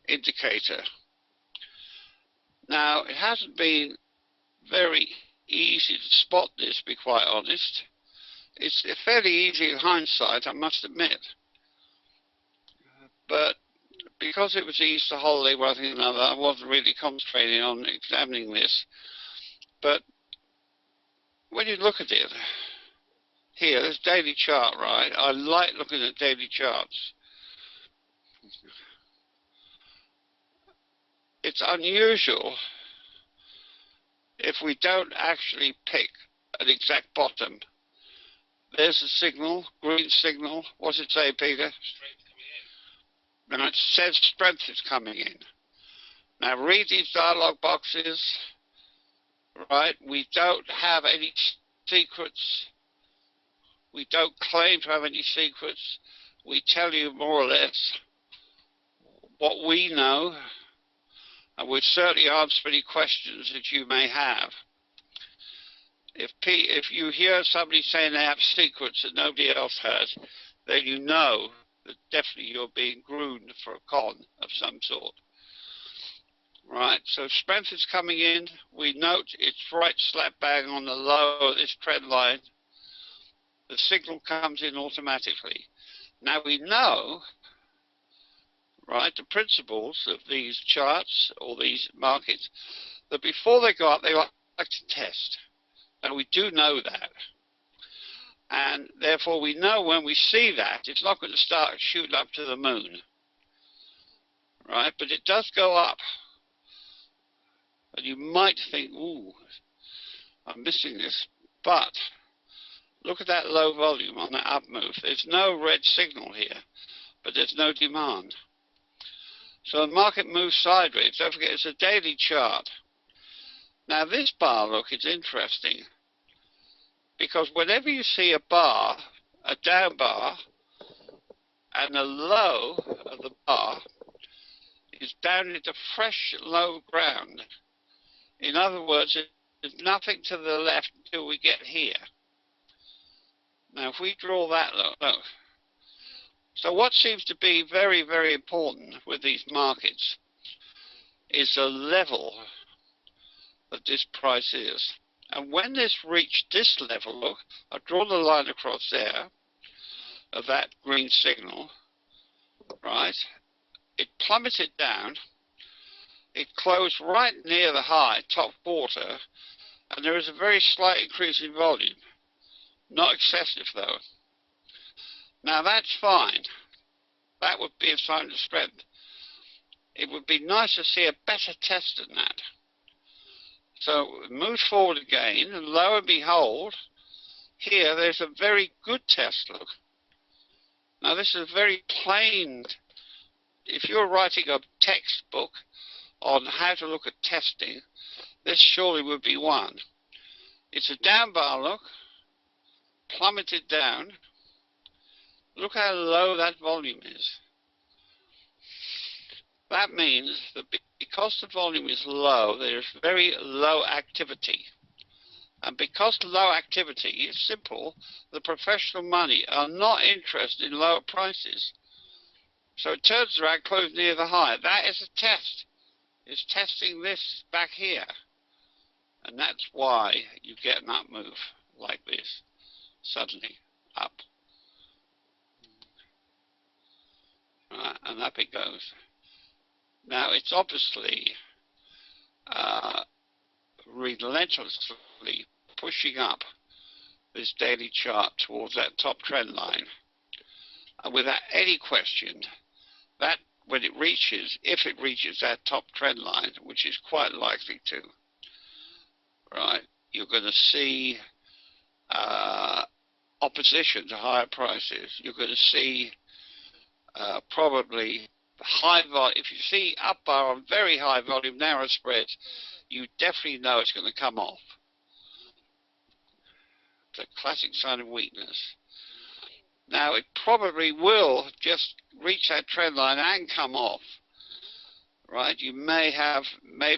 indicator. Now, it hasn't been very easy to spot this, to be quite honest. It's fairly easy in hindsight, I must admit. But because it was the Easter holiday, one thing or another, I wasn't really concentrating on examining this. But when you look at it, here, this daily chart, right? I like looking at daily charts. It's unusual if we don't actually pick an exact bottom. There's a signal, green signal. What's it say, Peter? Strength coming in. Now it says strength is coming in. Now read these dialog boxes, right? We don't have any secrets. We don't claim to have any secrets. We tell you more or less what we know, and we'll certainly answer any questions that you may have. If you hear somebody saying they have secrets that nobody else has, then you know that definitely you're being groomed for a con of some sort. Right, so strength is coming in. We note it's right slap bang on the low of this trend line. The signal comes in automatically. Now we know, right, the principles of these charts or these markets, that before they go up, they like to test. And we do know that. And therefore we know when we see that, it's not going to start shooting up to the moon. Right, but it does go up. And you might think, ooh, I'm missing this. But look at that low volume on that up move. There's no red signal here, but there's no demand. So the market moves sideways. Don't forget, it's a daily chart. Now this bar, look, it's interesting. Because whenever you see a bar, a down bar, and the low of the bar is down into fresh low ground. In other words, there's nothing to the left until we get here. Now if we draw that, look. So what seems to be very, very important with these markets is the level that this price is. And when this reached this level, look, I've drawn the line across there of that green signal, right? It plummeted down. It closed right near the high, top quarter, and there was a very slight increase in volume. Not excessive, though. Now, that's fine. That would be a sign of strength. It would be nice to see a better test than that. So, move forward again, and lo and behold, here there's a very good test, look. Now, this is a very plain, if you're writing a textbook on how to look at testing, this surely would be one. It's a down bar, look, plummeted down. Look how low that volume is. That means that because the volume is low, there's very low activity. And because low activity is simple, the professional money are not interested in lower prices. So it turns around close near the high. That is a test. It's testing this back here. And that's why you get an up move like this, suddenly up. Right, and up it goes. Now it's obviously relentlessly pushing up this daily chart towards that top trend line. And without any question, that when it reaches, if it reaches that top trend line, which is quite likely to, right, you're going to see opposition to higher prices. You're going to see probably high volume. If you see up bar on very high volume, narrow spreads, you definitely know it's going to come off. It's a classic sign of weakness. Now it probably will just reach that trend line and come off. Right? You may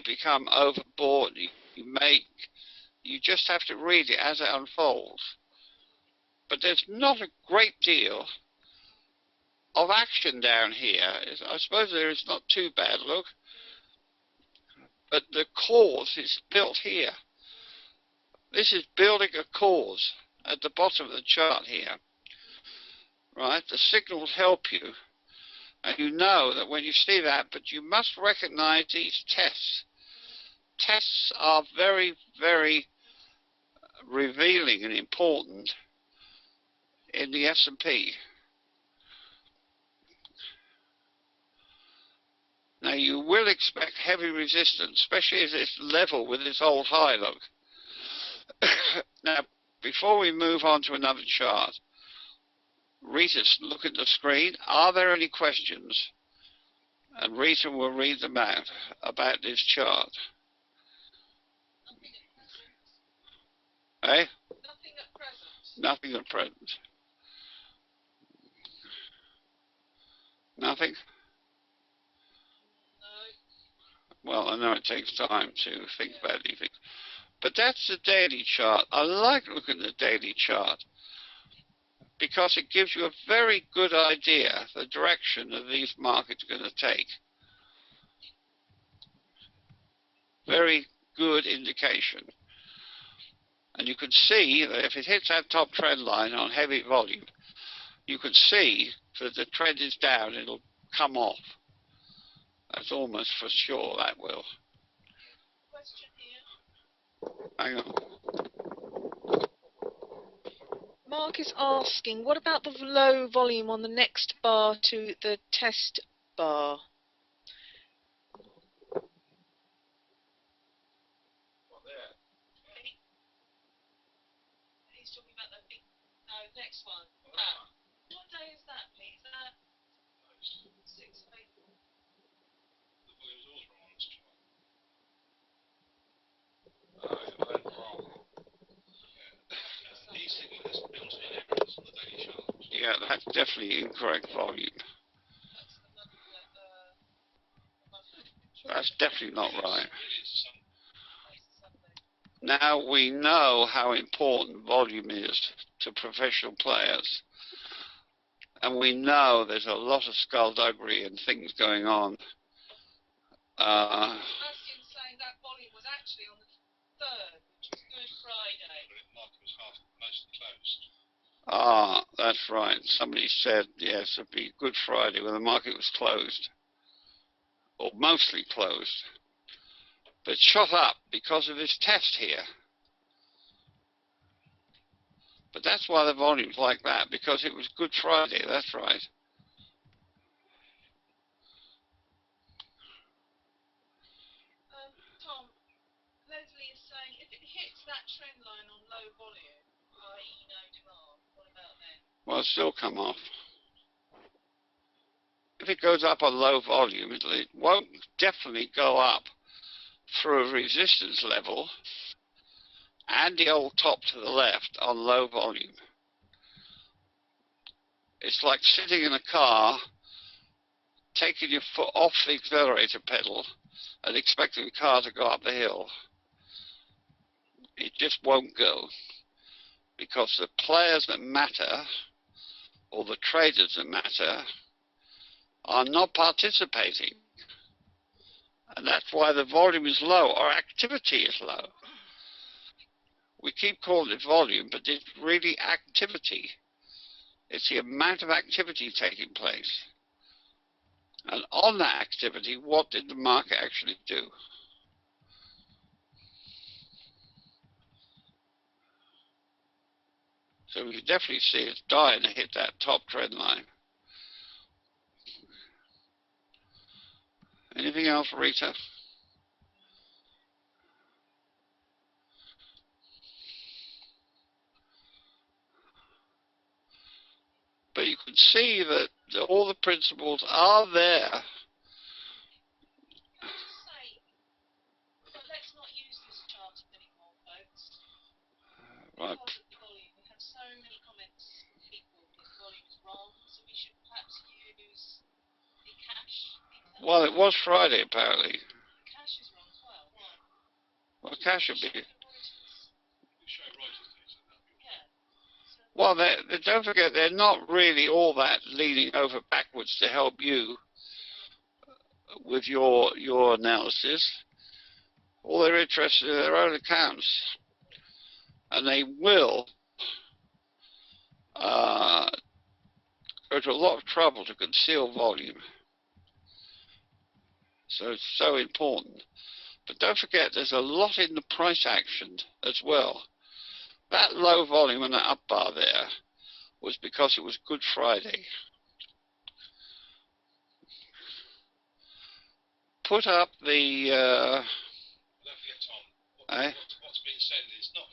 become overbought. You just have to read it as it unfolds. But there's not a great deal of action down here is, I suppose there is not too bad, look, but the cause is built here. This is building a cause at the bottom of the chart here, right? The signals help you, and you know that when you see that, but you must recognize these tests. Tests are very, very revealing and important in the S&P. Now you will expect heavy resistance, especially as it's level with this old high, look. Now, before we move on to another chart, Rita, look at the screen. Are there any questions? And Rita will read them out about this chart. Eh? Nothing at present. Nothing at present. Nothing? No. Well, I know it takes time to think about anything. But that's the daily chart. I like looking at the daily chart because it gives you a very good idea the direction that these markets are going to take. Very good indication. And you can see that if it hits that top trend line on heavy volume, you can see that the trend is down, it'll come off. That's almost for sure that will. Question here. Hang on. Mark is asking, what about the low volume on the next bar to the test bar? He's talking about the big, next one. What day is that, please? 6th of April. Yeah, that's definitely incorrect volume. That's definitely not right. Now we know how important volume is to professional players. And we know there's a lot of skullduggery and things going on. Bastian's saying that volume was actually on the 3rd, which was Good Friday. But the market was mostly closed. Ah, that's right. Somebody said, yes, it'd be Good Friday when the market was closed. Or mostly closed. But shot up because of this test here. But that's why the volume's like that, because it was Good Friday, that's right. Tom, Leslie is saying, if it hits that trend line on low volume, i.e. no demand, what about then? Well, it'll still come off. If it goes up on low volume, it won't definitely go up through a resistance level and the old top to the left on low volume. It's like sitting in a car, taking your foot off the accelerator pedal and expecting the car to go up the hill. It just won't go, because the players that matter, or the traders that matter, are not participating. And that's why the volume is low, or activity is low. We keep calling it volume, but it's really activity. It's the amount of activity taking place. And on that activity, what did the market actually do? So we can definitely see it's dying to hit that top trend line. Anything else, Rita? But you can see that all the principles are there. Let's not use this chart anymore, folks. Right. Because of the volume, we have so many comments from people that the volume is wrong, so we should perhaps use the cash. Well, it was Friday, apparently. The cash is wrong as well. Why? Well, cash should be. Yeah. So Well, don't forget, they're not really all that leaning over backwards to help you with your analysis. All they're interested in their own accounts, and they will go to a lot of trouble to conceal volume. So it's so important. But don't forget, there's a lot in the price action as well. That low volume and that up bar there was because it was Good Friday. Put up the... don't forget, Tom, what's been said is not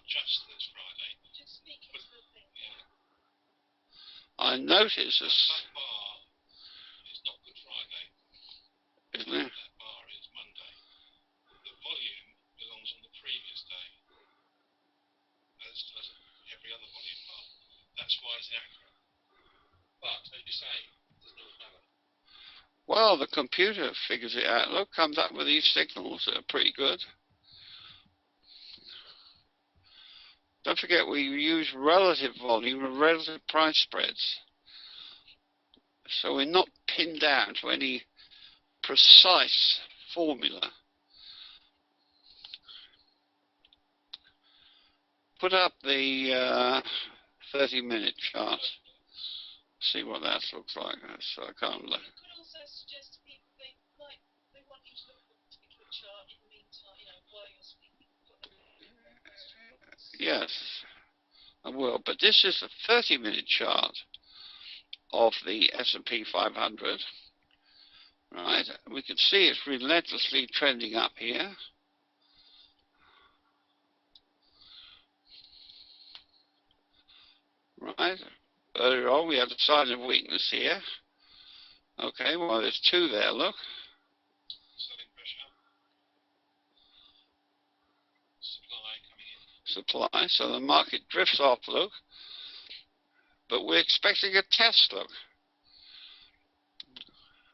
just this Friday. Just speak into the thing. Yeah. I noticed this. That bar is not Good Friday. Isn't it? That bar is Monday. The volume belongs on the previous day, as every other volume bar. That's why it's inaccurate. But, as you say, it doesn't always matter. Well, the computer figures it out. Look, comes up with these signals that are pretty good. Don't forget, we use relative volume and relative price spreads. So we're not pinned down to any precise formula. Put up the 30-minute chart. See what that looks like. So I can't look. You could also suggest to people they want you to look at a particular chart in the meantime, while you're speaking. Yes, I will. But this is a 30-minute chart of the S&P 500. Right, we can see it's relentlessly trending up here. Right, earlier on we had a sign of weakness here. Okay, well there's two there, look. Selling pressure. Supply coming in. Supply, so the market drifts off, look. But we're expecting a test, look.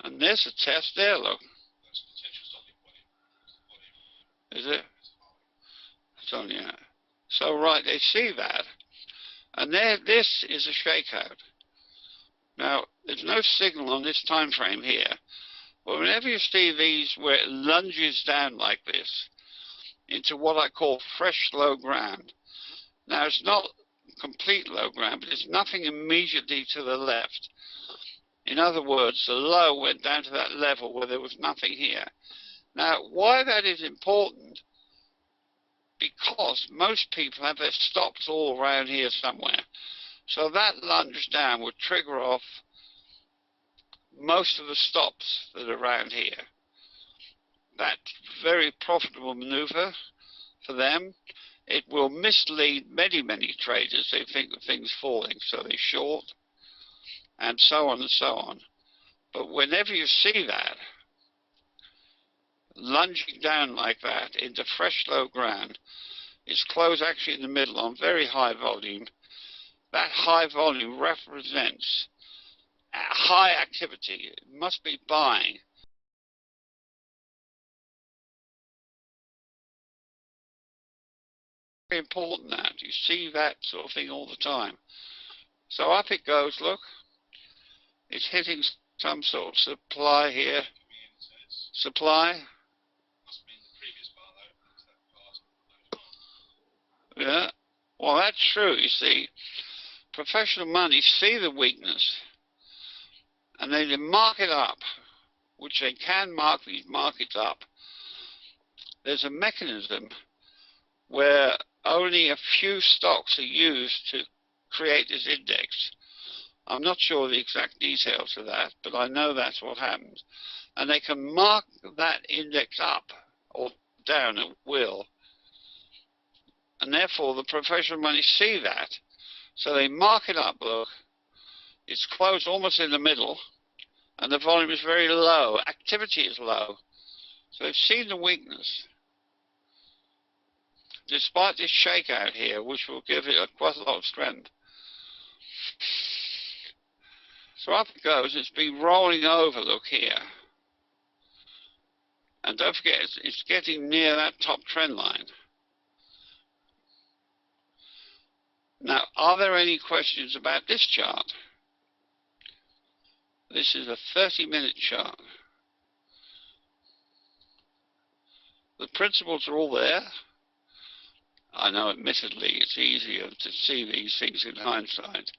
And there's a test there, look. That's potential stopping volume. Is it? It's only out. So right, they see that. And there, this is a shakeout. Now, there's no signal on this time frame here. But whenever you see these where it lunges down like this into what I call fresh low ground. Now, it's not complete low ground, but there's nothing immediately to the left. In other words, the low went down to that level where there was nothing here. Now, why that is important, because most people have their stops all around here somewhere. So that lunge down would trigger off most of the stops that are around here. That's very profitable maneuver for them. It will mislead many, many traders. They think the thing's falling, so they short, and so on and so on. But whenever you see that, lunging down like that into fresh low ground, it's closed actually in the middle on very high volume. That high volume represents high activity. It must be buying. Very important that you see that sort of thing all the time. So up it goes, look. It's hitting some sort of supply here. Supply. Must be in the previous bar though, because that bar's Yeah. Well, that's true, you see. Professional money see the weakness and they mark it up, which they can mark these markets up. There's a mechanism where only a few stocks are used to create this index. I'm not sure the exact details of that, but I know that's what happens. And they can mark that index up or down at will. And therefore the professional money see that. So they mark it up, look. It's closed almost in the middle. And the volume is very low. Activity is low. So they've seen the weakness. Despite this shakeout here, which will give it quite a lot of strength. So up it goes. It's been rolling over, look here. And don't forget, it's getting near that top trend line. Now, are there any questions about this chart? This is a 30-minute chart. The principles are all there. I know, admittedly, it's easier to see these things in hindsight.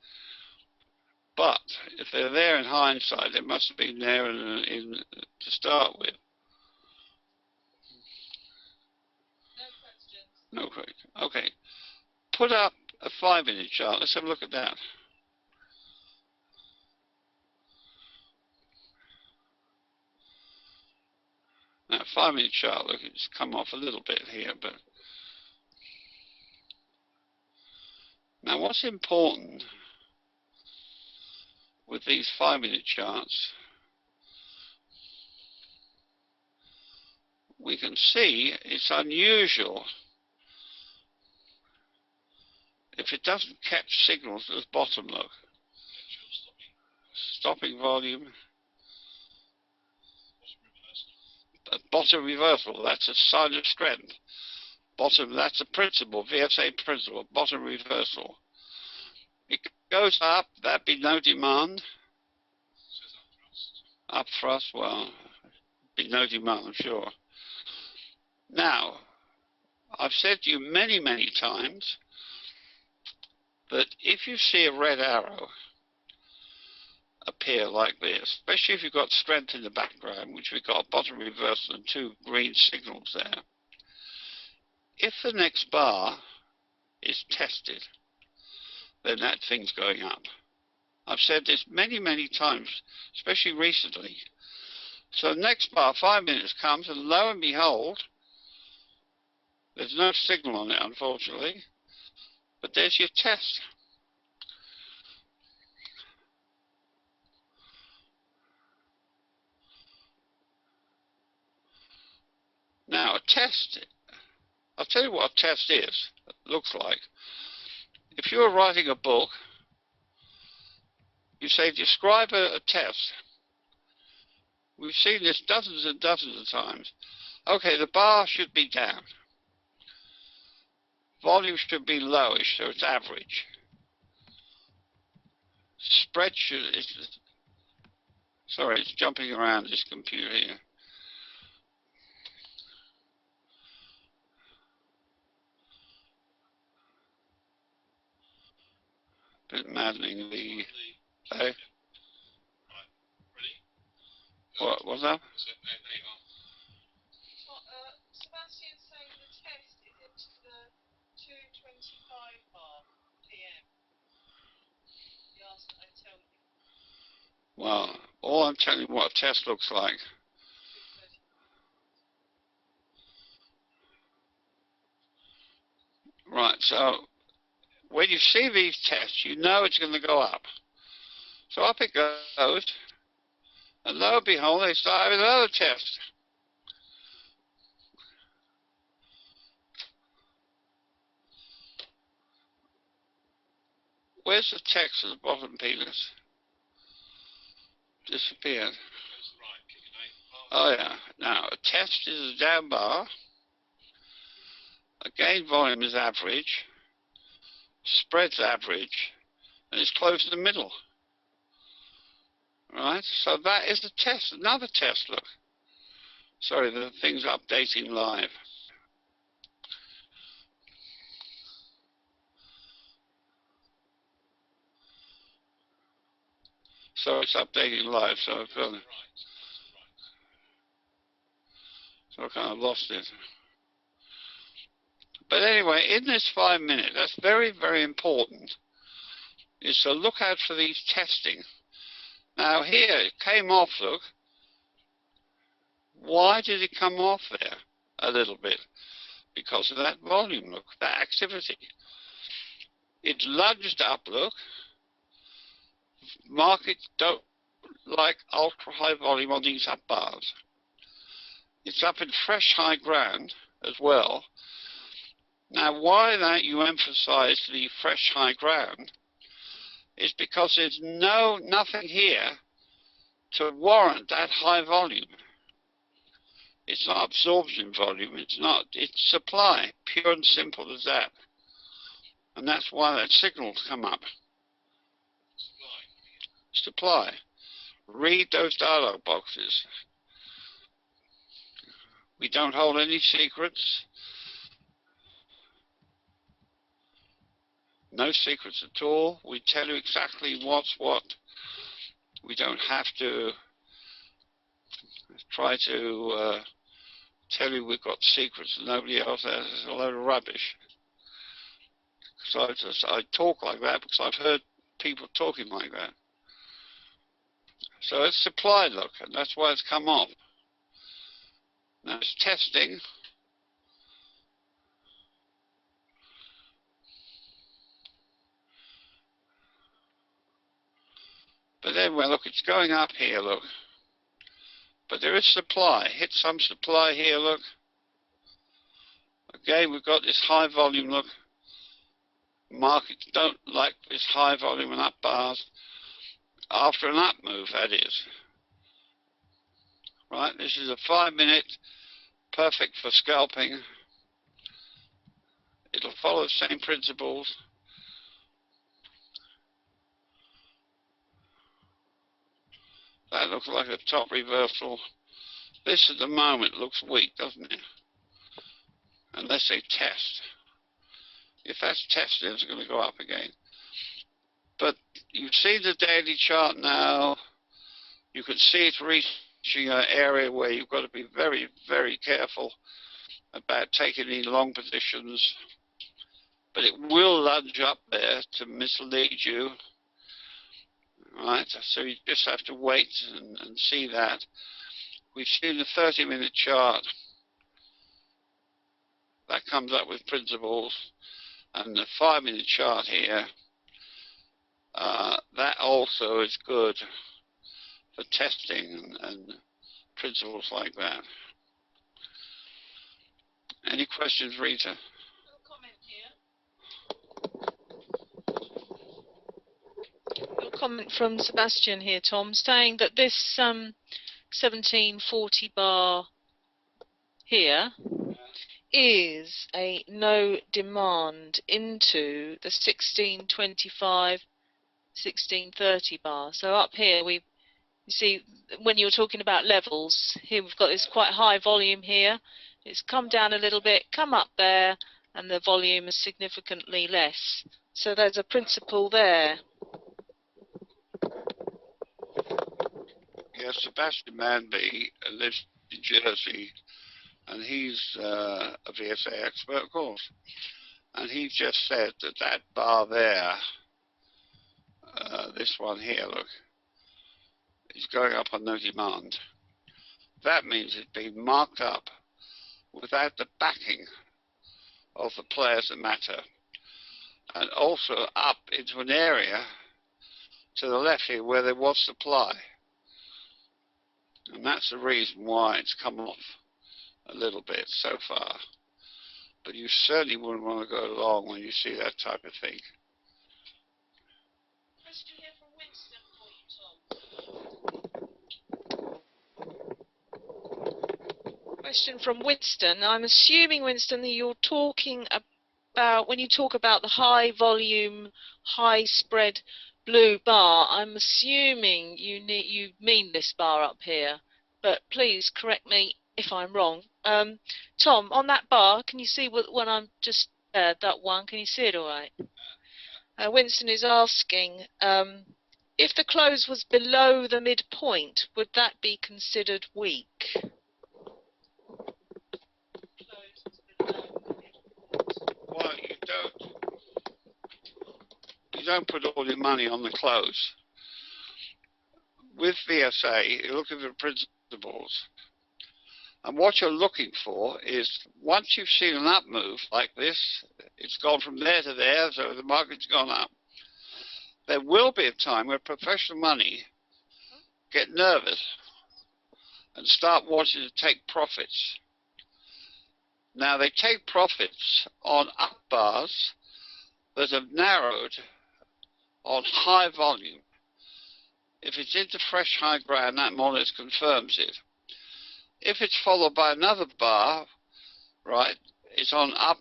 But if they're there in hindsight, they must have been there to start with. No questions. Okay. Put up a 5-minute chart. Let's have a look at that. Now, 5-minute chart, look, it's come off a little bit here, but now what's important with these 5-minute charts, we can see it's unusual if it doesn't catch signals at the bottom, look. Stopping volume. Bottom reversal, that's a sign of strength. Bottom, that's a principle, VSA principle, bottom reversal. It goes up, that'd be no demand. Up thrust, well, be no demand, I'm sure. Now, I've said to you many, many times that if you see a red arrow appear like this, especially if you've got strength in the background, which we've got a bottom reversal and 2 green signals there, if the next bar is tested, then that thing's going up. I've said this many, many times, especially recently. So the next bar, 5 minutes, comes, and lo and behold, there's no signal on it, unfortunately, but there's your test. Now, a test, I'll tell you what a test is, looks like. If you're writing a book, you say, describe a test. We've seen this dozens and dozens of times. Okay, the bar should be down. Volume should be lowish, so it's average. Spread should, sorry, it's jumping around this computer here. Bit maddening. The Right, ready? What was that? Sebastian's saying the test is into the 2:25 bar PM. He asked that I tell you. Well, all I'm telling you what a test looks like. Right, so when you see these tests, you know it's going to go up. So up it goes, and lo and behold, they start having another test. Where's the text at the bottom, Peters? Disappeared. Oh yeah. Now, a test is a down bar. A gain volume is average. Spread's average. And it's close to the middle. Right? So that is the test. Another test, look. Sorry, the thing's updating live. So it's updating live, so I've got it. So I kind of lost it. But anyway, in this 5 minutes, that's very, very important, is to look out for these testing. Now here, it came off, look. Why did it come off there a little bit? Because of that volume, look, that activity. It lunged up, look. Markets don't like ultra high volume on these up bars. It's up in fresh high ground as well. Now why that you emphasize the fresh high ground is because there's nothing here to warrant that high volume. It's not absorption volume, it's supply, pure and simple as that. And that's why that signal's come up. Supply. Supply. Read those dialog boxes. We don't hold any secrets. No secrets at all. We tell you exactly what's what. We don't have to try to tell you we've got secrets and nobody else has. It's a load of rubbish. So I talk like that because I've heard people talking like that. So it's supply, look, and that's why it's come off. Now it's testing. But anyway, look, it's going up here, look. But there is supply. Hit some supply here, look. Again, we've got this high volume, look. Markets don't like this high volume and up bars. After an up move, that is. Right, this is a 5 minute, perfect for scalping. It'll follow the same principles. That looks like a top reversal. This at the moment looks weak, doesn't it? Unless they test. If that's tested, it's going to go up again. But you see the daily chart now. You can see it's reaching an area where you've got to be very, very careful about taking any long positions. But it will lunge up there to mislead you. Right, so you just have to wait and see that. We've seen the 30-minute chart. That comes up with principles. And the 5-minute chart here, that also is good for testing and principles like that. Any questions, Rita? A comment here. A comment from Sebastian here, Tom, saying that this 1740 bar here is a no demand into the 1625, 1630 bar. So up here you see when you're talking about levels, here we've got this quite high volume here. It's come down a little bit, come up there, and the volume is significantly less. So there's a principle there. Yes, Sebastian Manby lives in Jersey, and he's a VSA expert, of course. And he just said that that bar there, this one here, look, is going up on no demand. That means it's been marked up without the backing of the players that matter, and also up into an area to the left here where there was supply. And that's the reason why it's come off a little bit so far. But you certainly wouldn't want to go long when you see that type of thing. Question here from Winston for you, Tom. Question from Winston. I'm assuming, Winston, that you're talking about, when you talk about the high volume, high spread blue bar, I'm assuming you mean this bar up here, but please correct me if I'm wrong. Tom, on that bar, can you see when I'm just that one? Can you see it all right? Winston is asking, if the close was below the midpoint, would that be considered weak? Well, you don't put all your money on the close. With VSA, you're looking for principles. And what you're looking for is, once you've seen an up move like this, it's gone from there to there, so the market's gone up. There will be a time where professional money get nervous and start wanting to take profits. Now, they take profits on up bars that have narrowed on high volume. If it's into fresh high ground, that more or less confirms it. If it's followed by another bar, right, it's on up,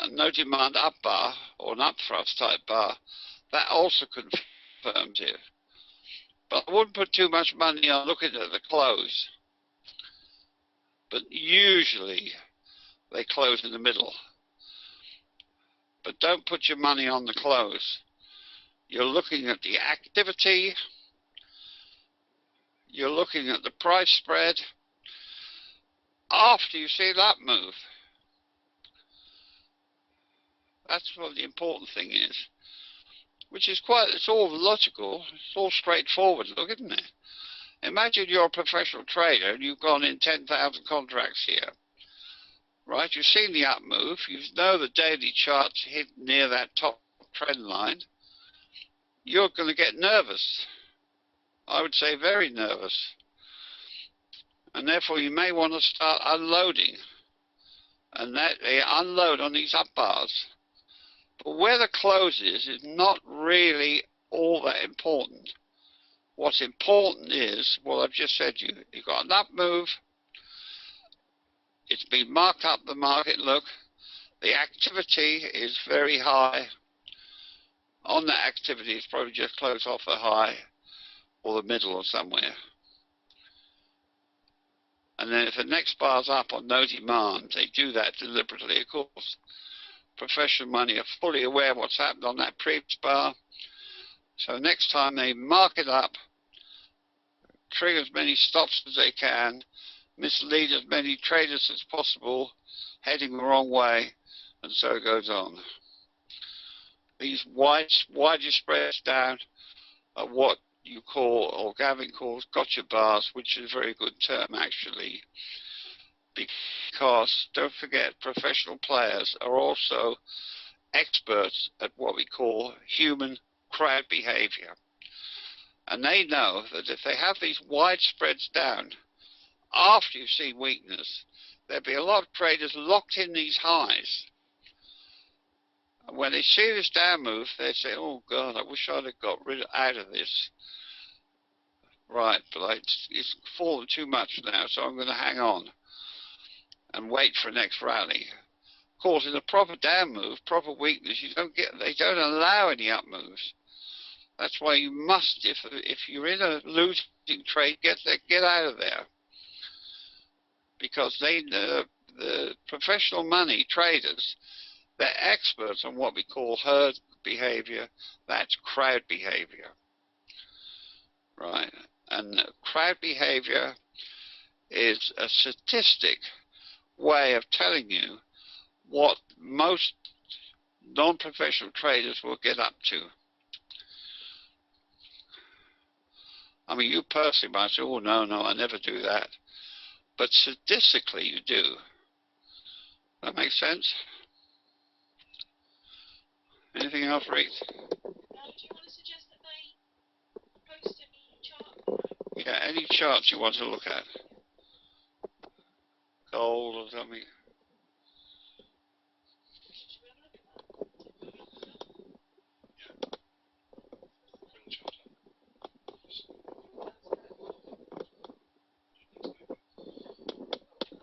no demand up bar, or an up thrust type bar, that also confirms it. But I wouldn't put too much money on looking at the close. But usually they close in the middle. But don't put your money on the close. You're looking at the activity. You're looking at the price spread after you see that move. That's what the important thing is. Which is it's all logical, it's all straightforward, look, isn't it? Imagine you're a professional trader and you've gone in 10,000 contracts here. Right, you've seen the up move, you know the daily chart's hit near that top trend line. You're going to get nervous. I would say very nervous. And therefore you may want to start unloading. And that they unload on these up bars. But where the close is not really all that important. What's important is what I've just said to you. You've got an up move. It's been marked up the market, look. The activity is very high. On that activity, it's probably just close off the high or the middle or somewhere. And then if the next bar's up on no demand, they do that deliberately, of course. Professional money are fully aware of what's happened on that previous bar. So next time they mark it up, trigger as many stops as they can, mislead as many traders as possible, heading the wrong way, and so it goes on. These wider spreads down are what you call, or Gavin calls, gotcha bars, which is a very good term actually, because don't forget, professional players are also experts at what we call human crowd behavior. And they know that if they have these wide spreads down, after you've seen weakness, there'll be a lot of traders locked in these highs. And when they see this down move, they say, oh God, I wish I'd have got out of this. Right, but it's fallen too much now, so I'm going to hang on and wait for the next rally. Of course, in a proper down move, proper weakness, they don't allow any up moves. That's why you must, if you're in a losing trade, get out of there. Because the professional money traders, they're experts on what we call herd behavior. That's crowd behavior. Right. And crowd behavior is a statistic way of telling you what most non-professional traders will get up to. I mean, you personally might say, oh, no, I never do that. But statistically, you do. That makes sense? Anything else, Reed? Do you want to suggest that they post any chart? Yeah, any charts you want to look at. Gold or something.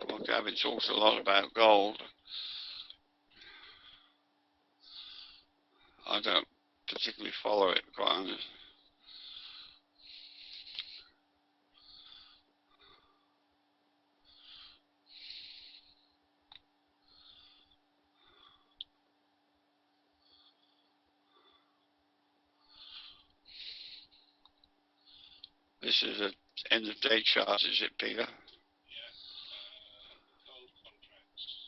Well, Gavin talks a lot about gold. I don't particularly follow it, quite honest. This is an end of day chart, is it, Peter? Yeah. Gold contracts is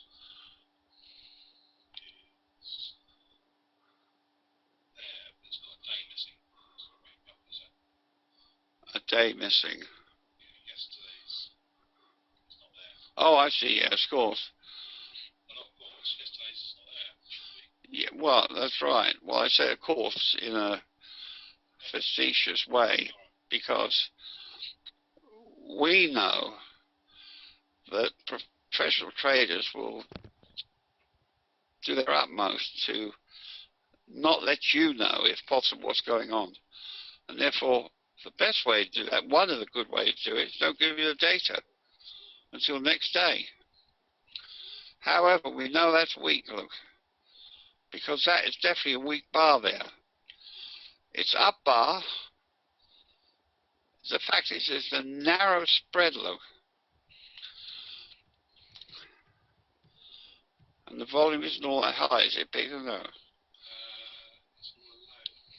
there, but it's got a day missing. It's got a big up, is it? A day missing. Yeah, yesterday's, it's not there. Oh, I see, yes, of course. Well, not of course, yesterday's is not there. Should be. Yeah, well, that's right. Well, I say of course in a facetious way, because we know that professional traders will do their utmost to not let you know, if possible, what's going on. And therefore, the best way to do that, one of the good ways to do it, is don't give you the data until next day. However, we know that's weak, look, because that is definitely a weak bar there. Its up bar, the fact is, it's a narrow spread, look. And the volume isn't all that high, is it big or no?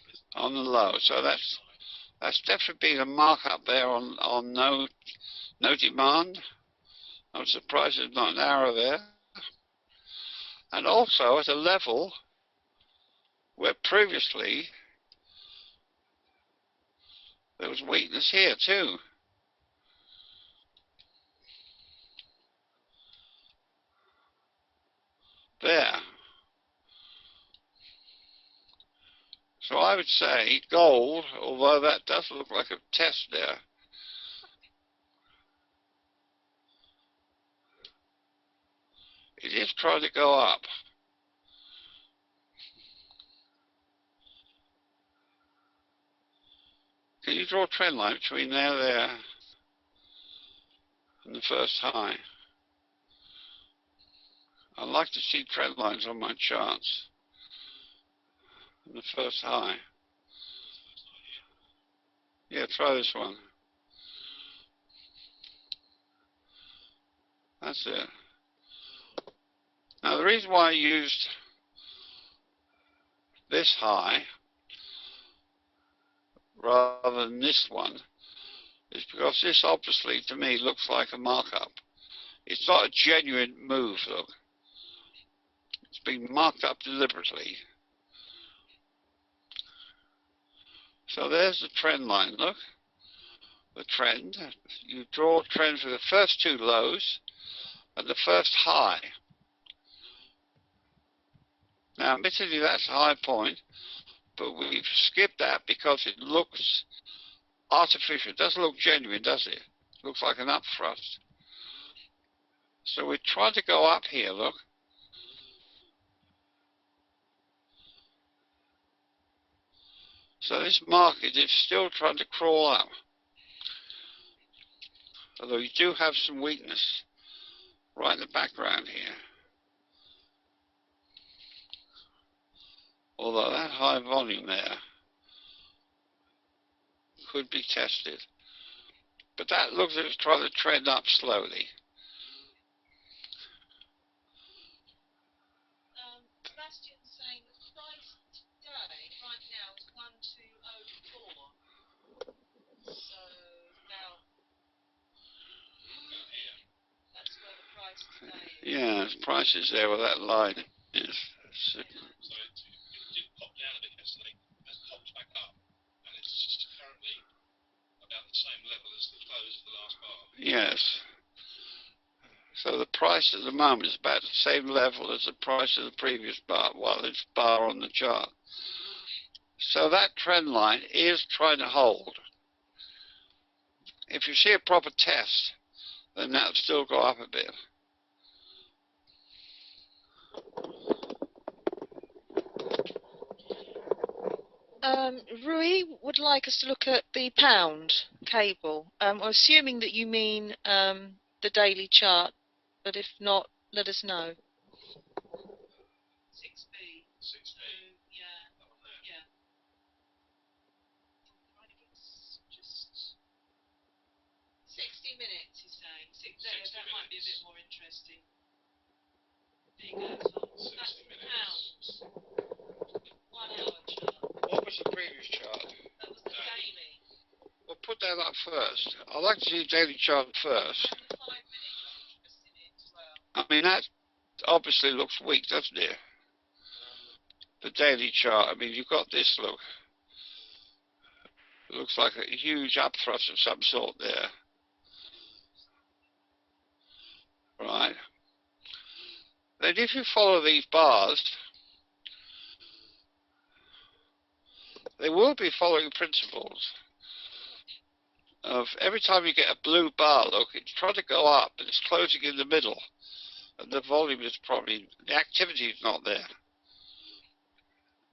It's On the low, so that's definitely been a markup there on no demand. I'm surprised it's not narrow there. And also at a level where previously there was weakness here too. There. So I would say gold, although that does look like a test there. It is trying to go up. Can you draw a trend line between there, and the first high? I like to see trend lines on my charts. And the first high. Yeah, try this one. That's it. Now the reason why I used this high rather than this one is because this obviously to me looks like a markup. It's not a genuine move, look. It's been marked up deliberately. So there's the trend line, look. The trend. You draw a trend for the first two lows and the first high. Now admittedly that's a high point, but we've skipped that because it looks artificial. It doesn't look genuine, does it? It looks like an up thrust. So we're trying to go up here, look. So this market is still trying to crawl up. Although you do have some weakness right in the background here. Although that high volume there could be tested. But that looks like it's trying to trend up slowly. Sebastian's saying the price today, right now, is 1204. So about here. that's where the price today is. Yeah, the price is there where that line is. So it did pop down a bit yesterday, has popped back up, and it's currently about the same level as the close of the last bar. Yes. So the price at the moment is about the same level as the price of the previous bar, well, it's bar on the chart. So that trend line is trying to hold. If you see a proper test, then that'll still go up a bit. Rui would like us to look at the pound cable. I'm assuming that you mean the daily chart, but if not, let us know. 6B. 6B. Yeah. That one there. Yeah. I think it's just 60 minutes, he's saying. That might be a bit more interesting. There you go, Tom. 60 That's the minutes. pound. 1 hour chart. What was the previous chart? That was the daily. Well, put that up first. I'd like to see the daily chart first. And the 5 minute you're interested in as well. I mean, that obviously looks weak, doesn't it? The daily chart. I mean, you've got this look. It looks like a huge up thrust of some sort there. Right. Then if you follow these bars, they will be following principles of every time you get a blue bar, look, it's trying to go up, but it's closing in the middle. And the volume is probably, the activity is not there.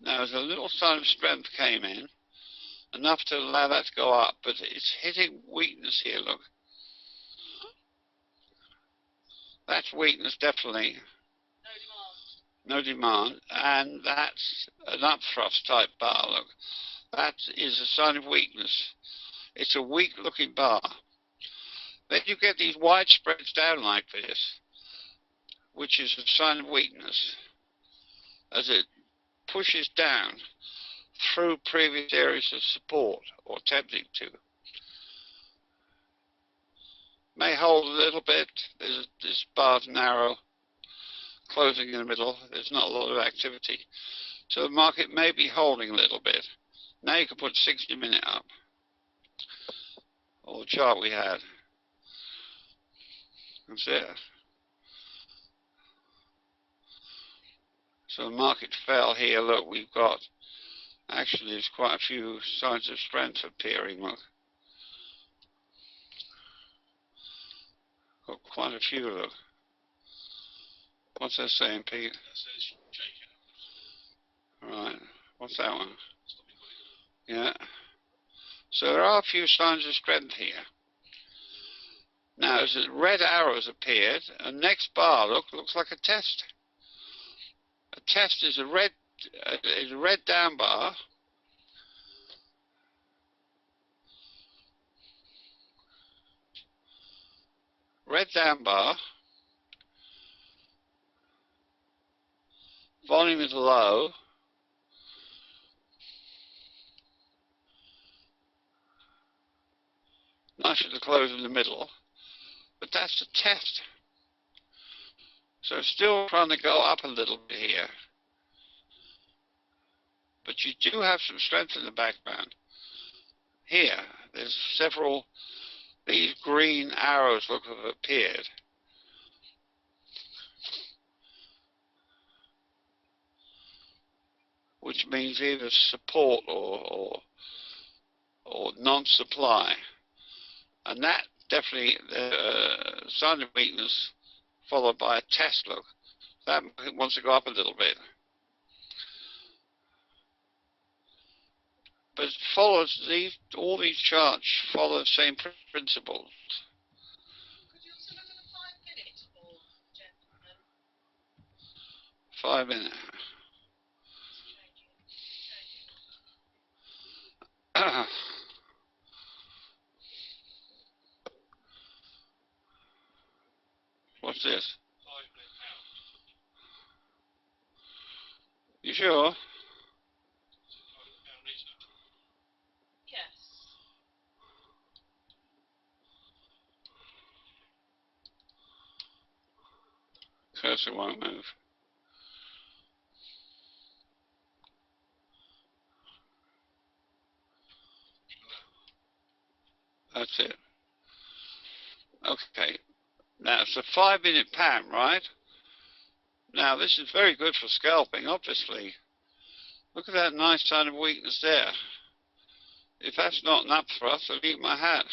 Now, as a little sign of strength came in, enough to allow that to go up, but it's hitting weakness here, look. That's weakness, definitely. No demand. no demand, and that's an upthrust type bar. Look, that is a sign of weakness. It's a weak looking bar. Then you get these wide spreads down like this, which is a sign of weakness, as it pushes down through previous areas of support, or attempting to. May hold a little bit. This bar's narrow, closing in the middle. There's not a lot of activity. So the market may be holding a little bit. Now you can put 60 minute up, or the chart we had. That's it. So the market fell here. Look, we've got, actually there's quite a few signs of strength appearing. Look, got quite a few. Look, what's that saying, Pete? That says shakeout. Right, what's that one? Yeah. So there are a few signs of strength here. Now, as the red arrows appeared, and next bar looks like a test. A test is a red down bar. Red down bar. Volume is low. Nice to close in the middle. But that's a test. So still trying to go up a little bit here. But you do have some strength in the background. Here, there's several, these green arrows look have appeared. Which means either support or non-supply. And that definitely sign of weakness followed by a test look. That wants to go up a little bit. But it follows all these charts follow the same principles. Could you also look at the 5 minute, gentlemen? 5 minute. What's this? You sure? Yes. Cursor won't move. That's it. Okay. Now it's a 5 minute pan, right? Now this is very good for scalping, obviously. Look at that nice sign of weakness there. If that's not an upthrust, I'll eat my hat.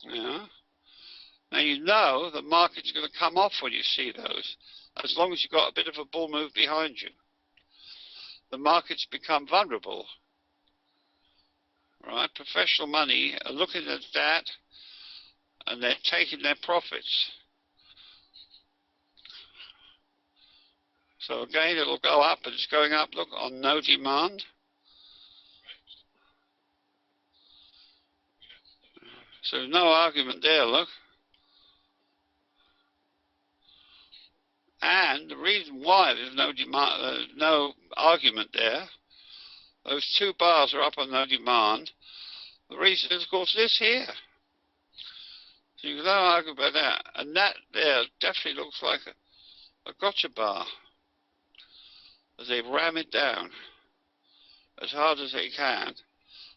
Yeah. Now you know the market's going to come off when you see those, as long as you've got a bit of a bull move behind you. The markets become vulnerable. Right? Professional money are looking at that and they're taking their profits. So again, it'll go up, and it's going up, look, on no demand. So there's no argument there, look. And the reason why there's no demand, no argument there, those two bars are up on no demand. The reason is, of course, this here. So you can not argue about that. And that there definitely looks like a gotcha bar, as they ram it down as hard as they can.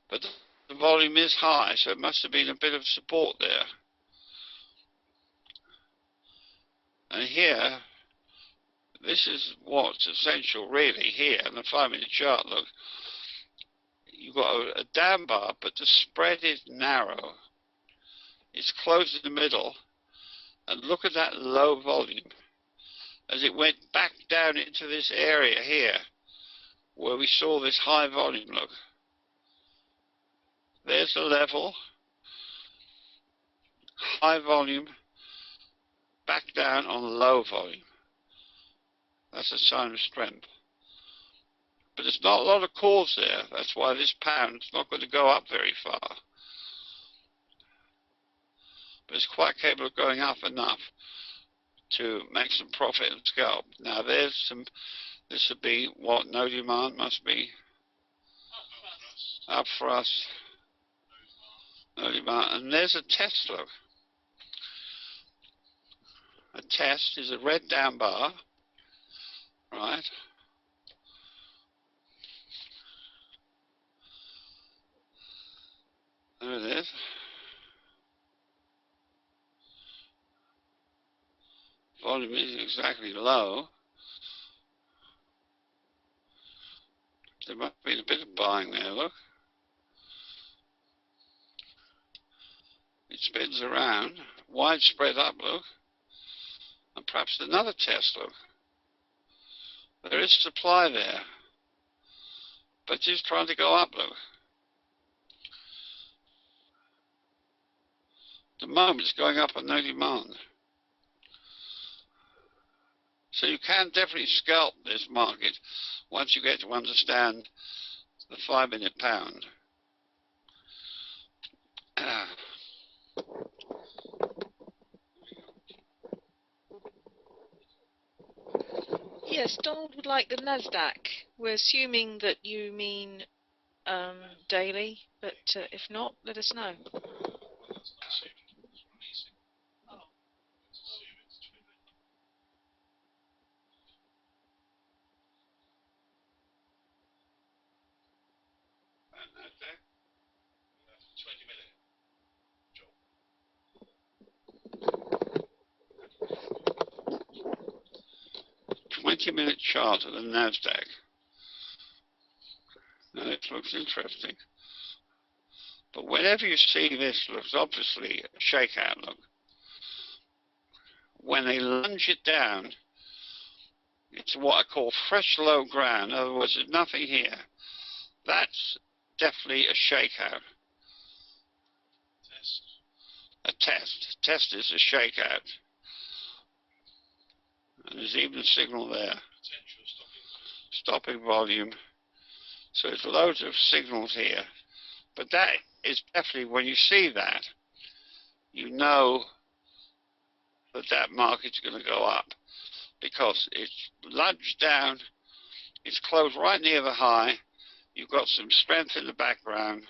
But the volume is high, so it must have been a bit of support there. And here, this is what's essential really here in the 5 minute chart. Look, you've got a down bar, but the spread is narrow. It's closed in the middle, and look at that low volume as it went back down into this area here where we saw this high volume. Look, there's the level, high volume, back down on low volume. That's a sign of strength. But there's not a lot of calls there. That's why this pound's not going to go up very far. But it's quite capable of going up enough to make some profit and scalp. Now there's some, this would be what, no demand, must be up for us. No demand. And there's a test, look. A test is a red down bar, right? There it is. Volume isn't exactly low. There must have been a bit of buying there, look. It spins around, widespread up, look. And perhaps another test, look. There is supply there. But it's trying to go up, look. At the moment it's going up on no demand. So you can definitely scalp this market once you get to understand the 5-minute pound. Yes, Donald would like the Nasdaq. We're assuming that you mean daily, but if not, let us know. Okay. 20-minute chart of the Nasdaq. Now it looks interesting. But whenever you see this, looks obviously a shakeout, look. When they lunge it down, it's what I call fresh low ground. In other words, there's nothing here. That's definitely a shakeout. Test. A test. Test is a shakeout. And there's even a signal there. Potential Stopping volume. So there's loads of signals here. But that is definitely, when you see that, you know that that market's going to go up. Because it's lunged down, it's closed right near the high, you've got some strength in the background,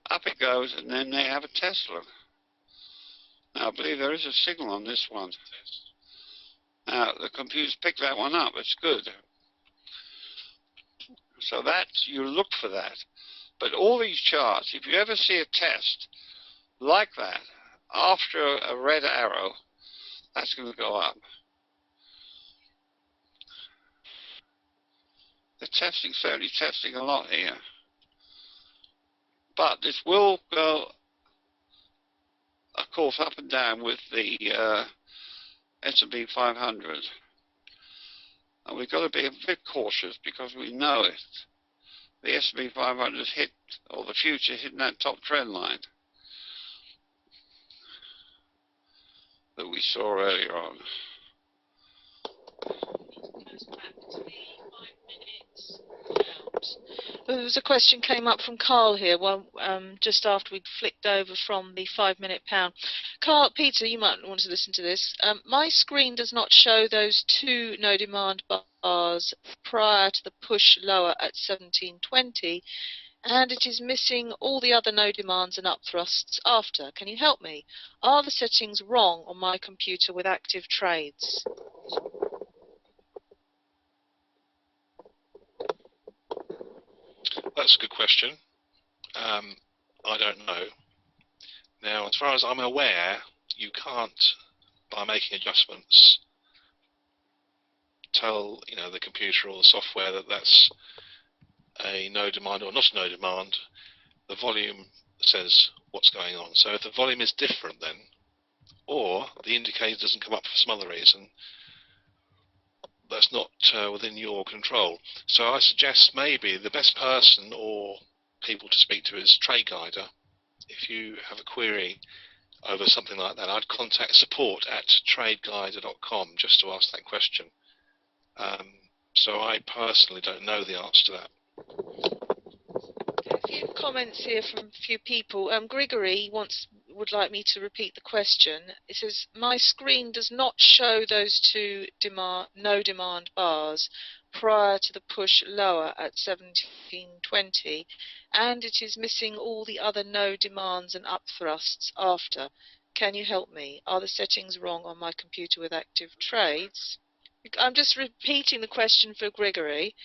up it goes, and then they have a test look. Now I believe there is a signal on this one. Now the computer's picked that one up, it's good. So that's, you look for that. But all these charts, if you ever see a test like that, after a red arrow, that's going to go up. They're testing, certainly testing a lot here. But this will go, of course, up and down with the S&P 500. And we've got to be a bit cautious because we know it. The S&P 500 has hit, or the future hitting that top trend line that we saw earlier on. There was a question came up from Carl here, well, just after we'd flicked over from the 5-minute pound. Carl, Peter, you might want to listen to this. My screen does not show those two no demand bars prior to the push lower at 1720, and it is missing all the other no demands and up thrusts after. Can you help me? Are the settings wrong on my computer with active trades? That's a good question. I don't know. Now, as far as I'm aware, you can't, by making adjustments, tell the computer or the software that that's a no demand or not a no demand. The volume says what's going on. So if the volume is different, then, or the indicator doesn't come up for some other reason, that's not within your control. So I suggest maybe the best person or people to speak to is TradeGuider. If you have a query over something like that, I'd contact support@tradeguider.com just to ask that question. So I personally don't know the answer to that. Okay, a few comments here from a few people. Grigory would like me to repeat the question. It says, my screen does not show those two no demand bars prior to the push lower at 1720, and it is missing all the other no demands and up thrusts after. Can you help me? Are the settings wrong on my computer with active trades? I'm just repeating the question for Grigory.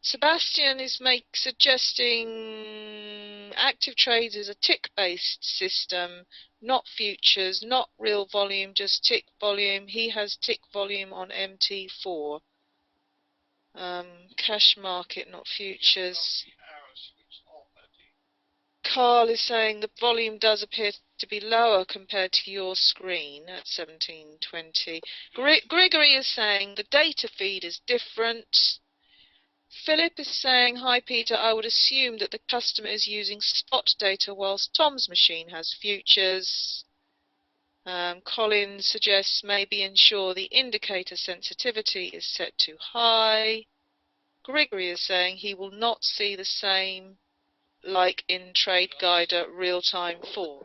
Sebastian is suggesting active trades is a tick-based system, not futures, not real volume, just tick volume. He has tick volume on MT4. Cash market, not futures. Carl is saying the volume does appear to be lower compared to your screen at 1720. Grigory is saying the data feed is different. Philip is saying, hi Peter, I would assume that the customer is using spot data whilst Tom's machine has futures. Colin suggests maybe ensure the indicator sensitivity is set too high. Grigory is saying he will not see the same like in TradeGuider real-time form.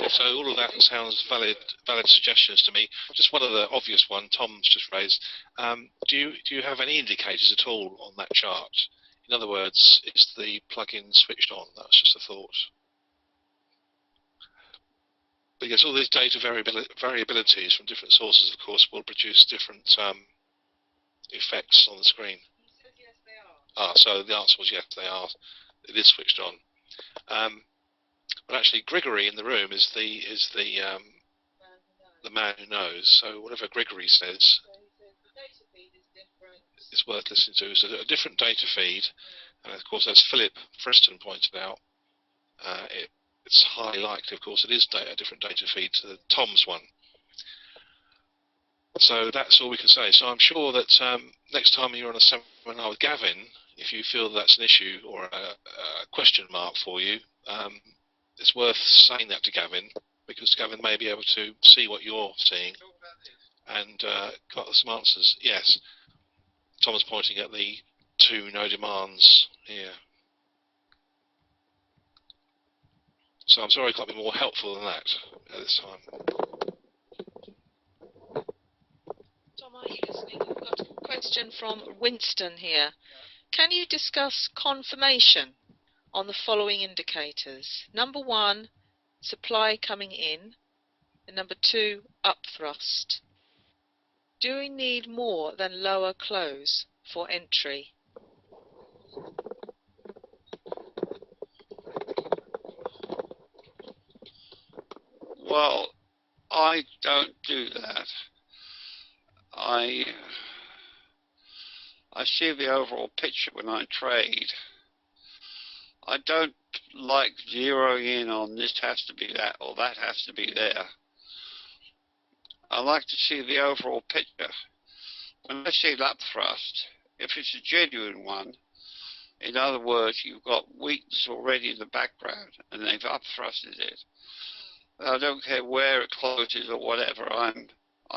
So all of that sounds valid suggestions to me. Just one of the obvious one Tom's just raised. Do you have any indicators at all on that chart? In other words, is the plugin switched on? That's just a thought. Because all these data variabilities from different sources, of course, will produce different effects on the screen. He says yes, they are. So the answer was yes, they are. It is switched on. But actually, Grigory in the room is the man who knows. So whatever Grigory says, So he says the data feed is different. It's worth listening to. So a different data feed, and of course, as Philip Freston pointed out, it's highly likely, of course, it is a different data feed to Tom's one. So that's all we can say. So I'm sure that next time you're on a seminar with Gavin, if you feel that's an issue or a question mark for you, it's worth saying that to Gavin, because Gavin may be able to see what you're seeing and got some answers. Yes, Thomas pointing at the two no demands here. So I'm sorry I can't be more helpful than that at this time. Tom, are you listening? We've got a question from Winston here. Can you discuss confirmation on the following indicators? Number 1, supply coming in, and number 2, upthrust. Do we need more than lower close for entry? Well, I don't do that. I see the overall picture when I trade. I don't like zeroing in on this has to be that or that has to be there. I like to see the overall picture. When I see that thrust, if it's a genuine one, in other words, you've got weakness already in the background and they've upthrusted it, I don't care where it closes or whatever, I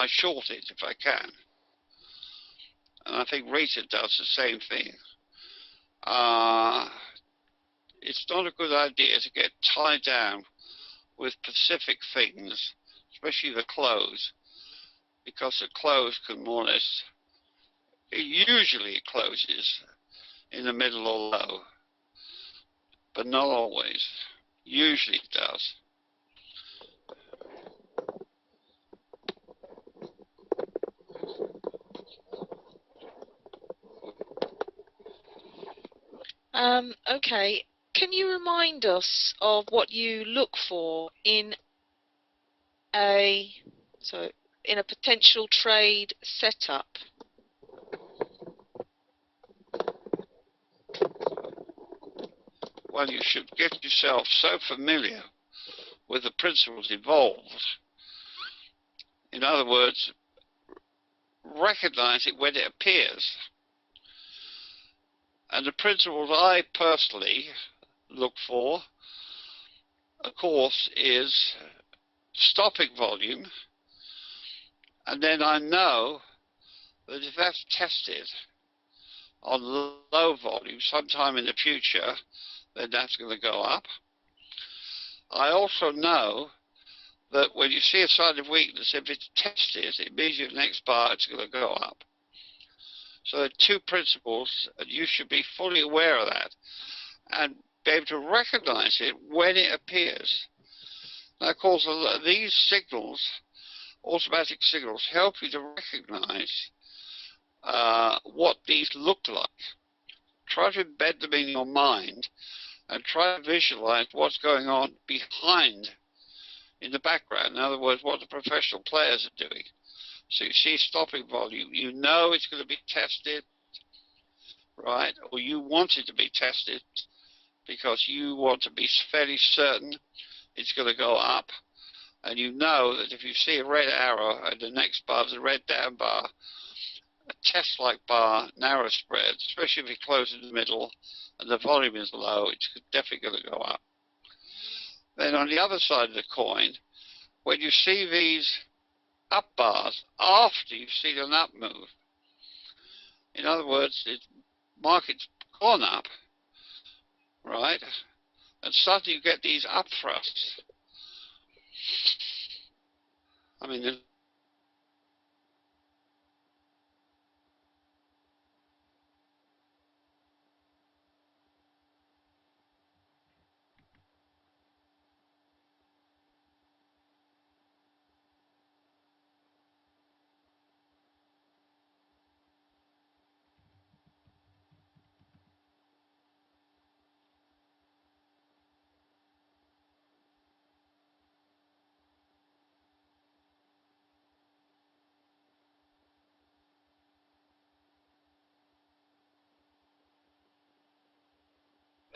short it if I can. And I think Rita does the same thing. It's not a good idea to get tied down with specific things, especially the close, because the close can more or less, usually it closes in the middle or low, but not always. Usually it does. Okay, can you remind us of what you look for in a potential trade setup? Well, you should get yourself so familiar with the principles involved. In other words, recognize it when it appears. And the principles I personally look for of course, is stopping volume, and then I know that if that's tested on low volume sometime in the future, then that's going to go up. I also know that when you see a sign of weakness, if it's tested, it means your next bar it's going to go up. So there are two principles, and you should be fully aware of that and be able to recognize it when it appears. Now, of course, these signals, automatic signals, help you to recognize what these look like. Try to embed them in your mind and try to visualize what's going on behind, in the background. In other words, what the professional players are doing. So you see stopping volume, you know it's going to be tested, right? Or you want it to be tested because you want to be fairly certain it's going to go up. And you know that if you see a red arrow and the next bar is a red down bar, a test-like bar, narrow spread, especially if you close in the middle and the volume is low, it's definitely going to go up. Then on the other side of the coin, when you see these up bars after you've seen an up move, in other words, the market's gone up, right, and suddenly you get these up thrusts. I mean,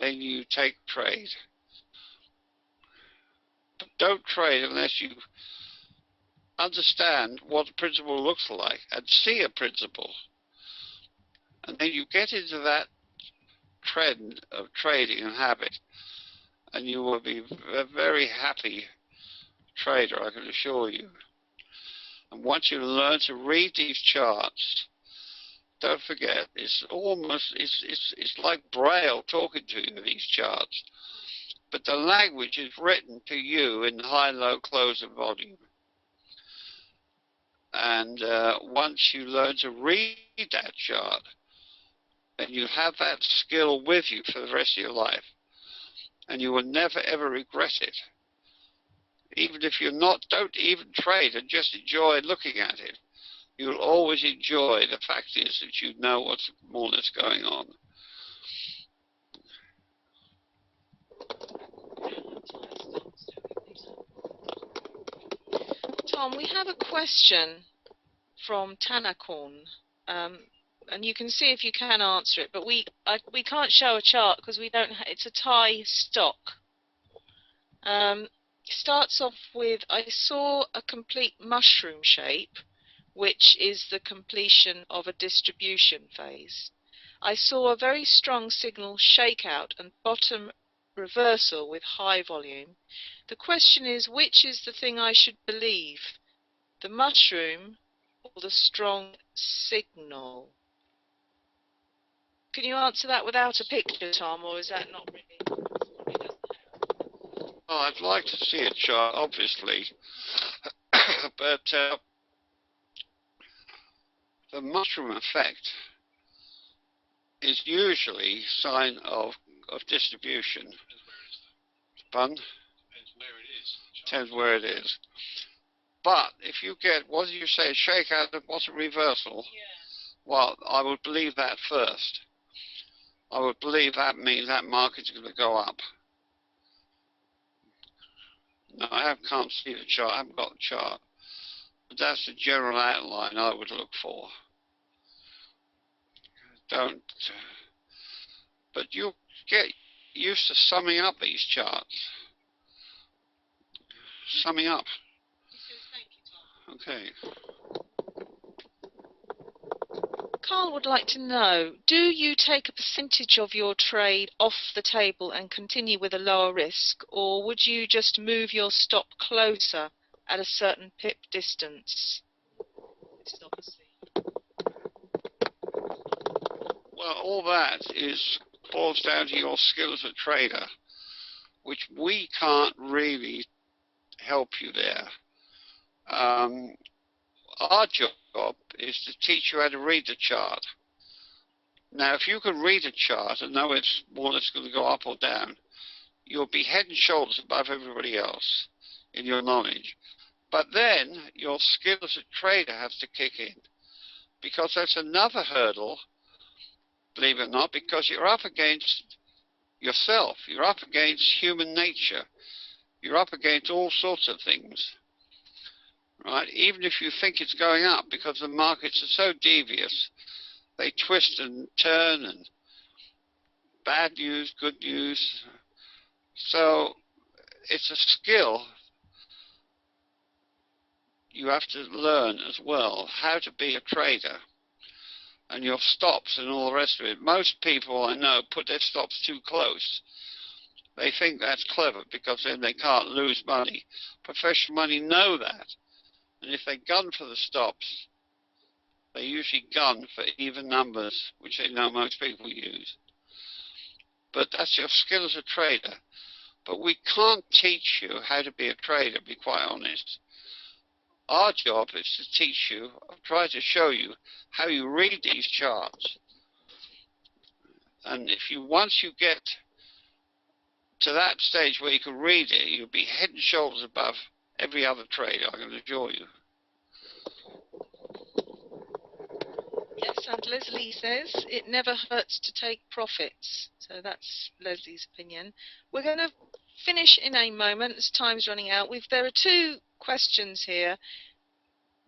then you take trade. Don't trade unless you understand what the principle looks like and see a principle. And then you get into that trend of trading and habit, and you will be a very happy trader, I can assure you. And once you learn to read these charts, don't forget, it's almost, it's like Braille talking to you, these charts. But the language is written to you in high, low, close, and volume. And once you learn to read that chart, then you have that skill with you for the rest of your life. And you will never, ever regret it. Even if you're not, don't even trade and just enjoy looking at it. You'll always enjoy the fact is that you know what's more or less going on. Tom, we have a question from Tanakorn, and you can see if you can answer it, but we can't show a chart because we don't. It's a Thai stock. Starts off with, I saw a complete mushroom shape, which is the completion of a distribution phase. I saw a very strong signal shakeout and bottom reversal with high volume. The question is, which is the thing I should believe, the mushroom or the strong signal? Can you answer that without a picture, Tom, or is that not really? Well, I'd like to see a chart, obviously, but the mushroom effect is usually a sign of distribution. Pardon? Depends where it is. But if you get, what did you say, shakeout and bottom reversal? Yeah. Well, I would believe that first. I would believe that means that market's going to go up. No, I can't see the chart. I haven't got the chart. But that's the general outline I would look for. Don't. But you'll get used to summing up these charts. Summing up. He says, thank you, Tom. Okay. Carl would like to know, do you take a percentage of your trade off the table and continue with a lower risk, or would you just move your stop closer at a certain pip distance? This is obviously... Well, all that boils down to your skill as a trader, which we can't really help you there. Our job is to teach you how to read the chart. Now, if you can read a chart and know it's more or less going to go up or down, you'll be head and shoulders above everybody else in your knowledge. But then your skill as a trader has to kick in, because that's another hurdle, believe it or not, because you're up against yourself, you're up against human nature, you're up against all sorts of things, right? Even if you think it's going up, because the markets are so devious, they twist and turn, and bad news, good news. So it's a skill you have to learn as well, how to be a trader, and your stops and all the rest of it. Most people I know put their stops too close. They think that's clever because then they can't lose money. Professional money know that, and if they gun for the stops, they usually gun for even numbers, which they know most people use. But that's your skill as a trader. But we can't teach you how to be a trader, to be quite honest. Our job is to teach you, try to show you how you read these charts. And if you, once you get to that stage where you can read it, you'll be head and shoulders above every other trader, I can assure you. Yes, and Leslie says it never hurts to take profits. So that's Leslie's opinion. We're going to finish in a moment as time's running out. There are two questions here.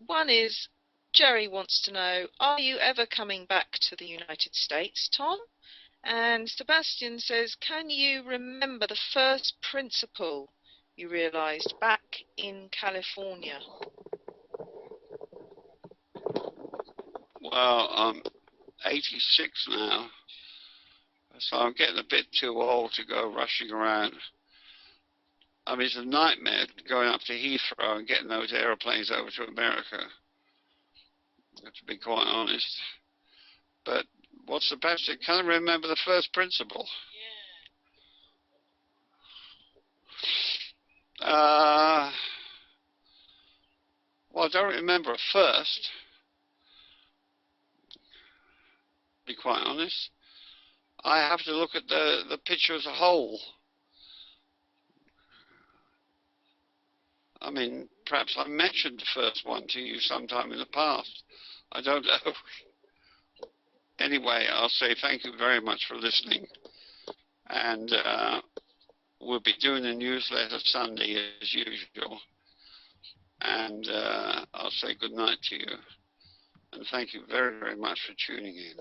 One is, Jerry wants to know, are you ever coming back to the United States, Tom? And Sebastian says, can you remember the first principle you realized back in California? Well, I'm 86 now, so I'm getting a bit too old to go rushing around. I mean, it's a nightmare going up to Heathrow and getting those aeroplanes over to America, to be quite honest. But what's the best? Can I remember the first principle? Yeah. Well, I don't remember a first, to be quite honest. I have to look at the picture as a whole. I mean, perhaps I mentioned the first one to you sometime in the past. I don't know. Anyway, I'll say thank you very much for listening. And we'll be doing a newsletter Sunday as usual. And I'll say good night to you. And thank you very, very much for tuning in.